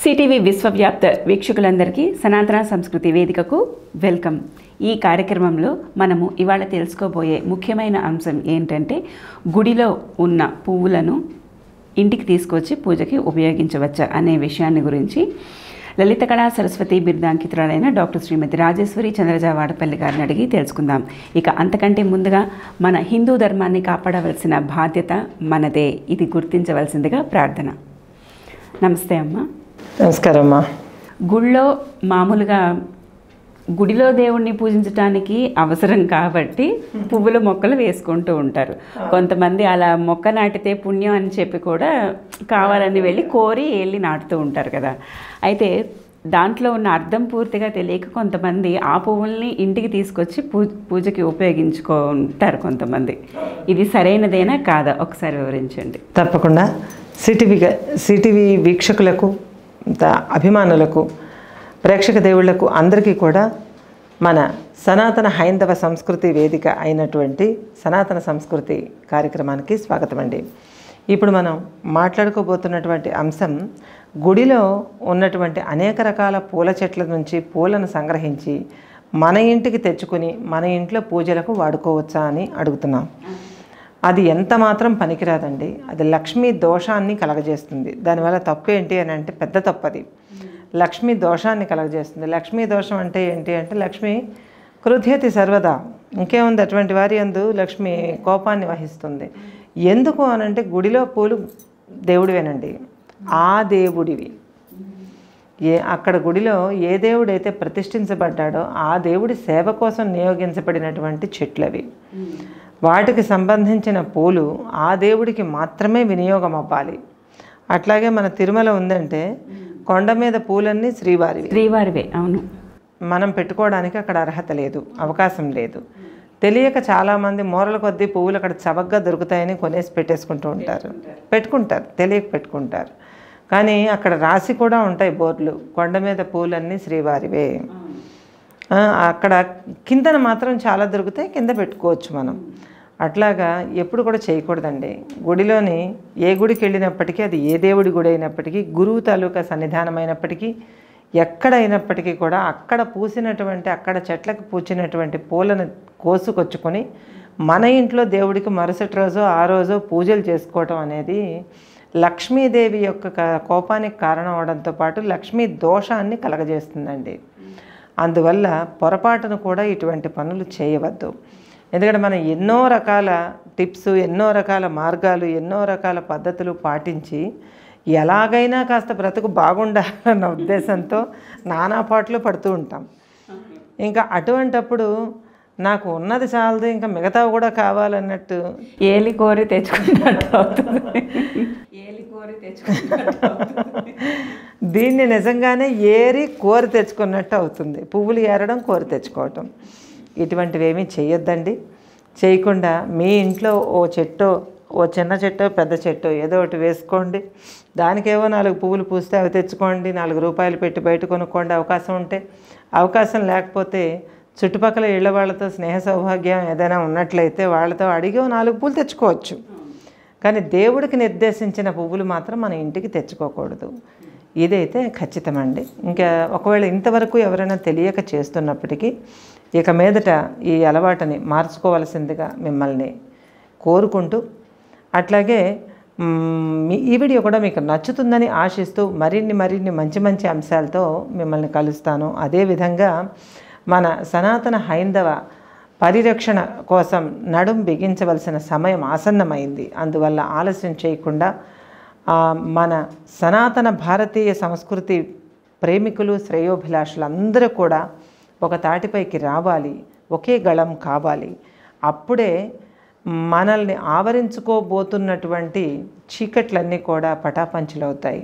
CTV విశ్వవ్యాప్త వీక్షకులందరికీ సనాతన సంస్కృతి వేదికకు వెల్కమ్. ఈ కార్యక్రమంలో మనము ఇవాళ తెలుసుకోబోయే ముఖ్యమైన అంశం ఏంటంటే గుడిలో ఉన్న పువ్వులను ఇంటికి తీసుకొచ్చి పూజకి ఉపయోగించవచ్చా అనే విషయాన్ని గురించి లలిత కళా సరస్వతి బిరుదాంకితురాలైన డాక్టర్ శ్రీమతి రాజేశ్వరి చంద్రజ వాడపల్లి గారిని అడిగి తెలుసుకుందాం. ఇక అంతకంటే ముందుగా మన హిందూ ధర్మాన్ని కాపాడవలసిన బాధ్యత మనదే, ఇది గుర్తించవలసిందిగా ప్రార్థన. నమస్తే అమ్మ. నమస్కారం అమ్మా. గుడిలో దేవుణ్ణి పూజించడానికి అవసరం కాబట్టి పువ్వుల మొక్కలు వేసుకుంటూ ఉంటారు. కొంతమంది అలా మొక్క నాటితే పుణ్యం అని చెప్పి కూడా కావాలని వెళ్ళి నాటుతూ ఉంటారు కదా. అయితే దాంట్లో ఉన్న అర్థం పూర్తిగా తెలియక కొంతమంది ఆ పువ్వుల్ని ఇంటికి తీసుకొచ్చి పూజకి ఉపయోగించుకుంటారు కొంతమంది. ఇది సరైనదేనా కాదా ఒకసారి వివరించండి. తప్పకుండా. సిటీవీ వీక్షకులకు, అభిమానులకు, ప్రేక్షక దేవుళ్లకు అందరికీ కూడా మన సనాతన హైందవ సంస్కృతి వేదిక అయినటువంటి సనాతన సంస్కృతి కార్యక్రమానికి స్వాగతం అండి. ఇప్పుడు మనం మాట్లాడుకోబోతున్నటువంటి అంశం గుడిలో ఉన్నటువంటి అనేక రకాల పూల చెట్ల నుంచి పూలను సంగ్రహించి మన ఇంటికి తెచ్చుకుని మన ఇంట్లో పూజలకు వాడుకోవచ్చా అని అడుగుతున్నాం. అది ఎంత మాత్రం పనికిరాదండి. అది లక్ష్మీ దోషాన్ని కలగజేస్తుంది. దానివల్ల తప్పు ఏంటి అని అంటే పెద్ద తప్పు. అది లక్ష్మీ దోషాన్ని కలగజేస్తుంది. లక్ష్మీ దోషం అంటే ఏంటి అంటే లక్ష్మి క్రుధ్యతి సర్వదా, ఇంకేముంది, అటువంటి వారి యందు లక్ష్మి కోపాన్ని వహిస్తుంది. ఎందుకు అనంటే గుడిలో పూలు దేవుడివేనండి, ఆ దేవుడివి. అక్కడ గుడిలో ఏ దేవుడైతే ప్రతిష్ఠించబడ్డాడో ఆ దేవుడి సేవ కోసం నియోగించబడినటువంటి చెట్లవి. వాటికి సంబంధించిన పూలు ఆ దేవుడికి మాత్రమే వినియోగం అవ్వాలి. అట్లాగే మన తిరుమల ఉందంటే కొండ మీద పూలన్నీ శ్రీవారివే. అవును, మనం పెట్టుకోవడానికి అక్కడ అర్హత లేదు, అవకాశం లేదు. తెలియక చాలామంది మూరల కొద్దీ పువ్వులు అక్కడ చవకగా దొరుకుతాయని కొనేసి పెట్టుకుంటారు, తెలియక పెట్టుకుంటారు. కానీ అక్కడ రాసి కూడా ఉంటాయి బోర్డులు, కొండ మీద పూలన్నీ శ్రీవారివే. అక్కడ కిందన మాత్రం చాలా దొరుకుతాయి, కింద పెట్టుకోవచ్చు మనం. అట్లాగా ఎప్పుడు కూడా చేయకూడదండి. గుడిలోని ఏ గుడికి వెళ్ళినప్పటికీ, అది ఏ దేవుడి గుడి అయినప్పటికీ, గురువు తాలూకా సన్నిధానమైనప్పటికీ, ఎక్కడైనప్పటికీ కూడా అక్కడ చెట్లకు పూచినటువంటి పూలను కోసుకొచ్చుకొని మన ఇంట్లో దేవుడికి మరుసటి రోజో ఆ రోజో పూజలు చేసుకోవటం అనేది లక్ష్మీదేవి యొక్క కోపానికి కారణం అవడంతో పాటు లక్ష్మీ దోషాన్ని కలగజేస్తుందండి. అందువల్ల పొరపాటును కూడా ఇటువంటి పనులు చేయవద్దు. ఎందుకంటే మనం ఎన్నో రకాల టిప్స్, ఎన్నో రకాల మార్గాలు, ఎన్నో రకాల పద్ధతులు పాటించి ఎలాగైనా కాస్త బ్రతుకు బాగుండాలన్న ఉద్దేశంతో నానా పాటలు పడుతూ ఉంటాం. ఇంకా అటువంటప్పుడు నాకు ఉన్నది చాలదు, ఇంకా మిగతావి కూడా కావాలన్నట్టు ఏలి కోరి తెచ్చుకున్నట్టు దీన్ని నిజంగానే ఏరి కోరి తెచ్చుకున్నట్టు అవుతుంది. పువ్వులు ఏరడం, కోరి తెచ్చుకోవటం, ఇటువంటివి ఏమీ చేయొద్దండి. చేయకుండా మీ ఇంట్లో ఓ చిన్న చెట్టో పెద్ద చెట్టో ఏదో ఒకటి వేసుకోండి. దానికేవో 4 పువ్వులు పూస్తే అవి తెచ్చుకోండి, 4 రూపాయలు పెట్టి బయట కొనుక్కోండి అవకాశం ఉంటే. అవకాశం లేకపోతే చుట్టుపక్కల ఇళ్ల వాళ్ళతో స్నేహ సౌభాగ్యం ఏదైనా ఉన్నట్లయితే వాళ్ళతో అడిగి 4 పూలు తెచ్చుకోవచ్చు. కానీ దేవుడికి నిర్దేశించిన పువ్వులు మాత్రం మన ఇంటికి తెచ్చుకోకూడదు. ఇదైతే ఖచ్చితమండి. ఇంకా ఒకవేళ ఇంతవరకు ఎవరైనా తెలియక చేస్తున్నప్పటికీ ఇక మీదట ఈ అలవాటుని మార్చుకోవాల్సిందిగా మిమ్మల్ని కోరుకుంటూ, అట్లాగే ఈ వీడియో కూడా మీకు నచ్చుతుందని ఆశిస్తూ మరిన్ని మంచి అంశాలతో మిమ్మల్ని కలుస్తాను. అదేవిధంగా మన సనాతన హైందవ పరిరక్షణ కోసం నడుం బిగించవలసిన సమయం ఆసన్నమైంది. అందువల్ల ఆలస్యం చేయకుండా మన సనాతన భారతీయ సంస్కృతి ప్రేమికులు, శ్రేయోభిలాషులందరూ కూడా ఒక తాటిపైకి రావాలి, ఒకే గళం కావాలి. అప్పుడే మనల్ని ఆవరించుకోబోతున్నటువంటి చీకట్లన్నీ కూడా పటాపంచలవుతాయి.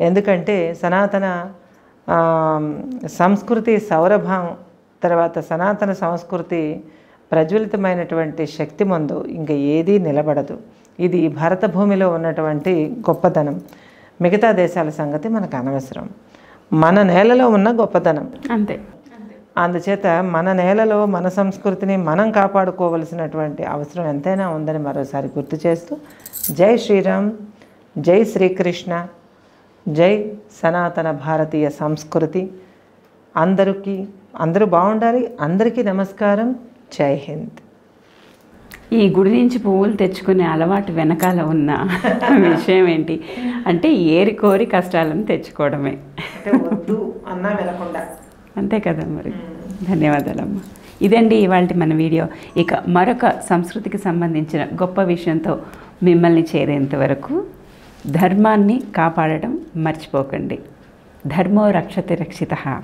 ఎందుకంటే సనాతన సంస్కృతి సౌరభం తర్వాత సనాతన సంస్కృతి ప్రజ్వలితమైనటువంటి శక్తి ముందు ఇంకా ఏదీ నిలబడదు. ఇది భారత భూమిలో ఉన్నటువంటి గొప్పదనం. మిగతా దేశాల సంగతి మనకు అనవసరం. మన నేలలో ఉన్న గొప్పదనం అంతే. అందుచేత మన నేలలో మన సంస్కృతిని మనం కాపాడుకోవలసినటువంటి అవసరం ఎంతైనా ఉందని మరోసారి గుర్తు చేస్తూ, జై శ్రీరామ్, జై శ్రీకృష్ణ, జై సనాతన భారతీయ సంస్కృతి. అందరూ బాగుండాలి. అందరికీ నమస్కారం. జై హింద్. ఈ గుడి నుంచి పువ్వులు తెచ్చుకునే అలవాటు వెనకాల ఉన్న విషయం ఏంటి అంటే ఏరి కోరి కష్టాలను తెచ్చుకోవడమే. వద్దు అన్నా వినకుండా. అంతే కదా మరి. ధన్యవాదాలమ్మా. ఇదండి ఇవాళ మన వీడియో. ఇక మరొక సంస్కృతికి సంబంధించిన గొప్ప విషయంతో మిమ్మల్ని చేరేంత వరకు ధర్మాన్ని కాపాడడం మర్చిపోకండి. ధర్మో రక్షతి రక్షితః.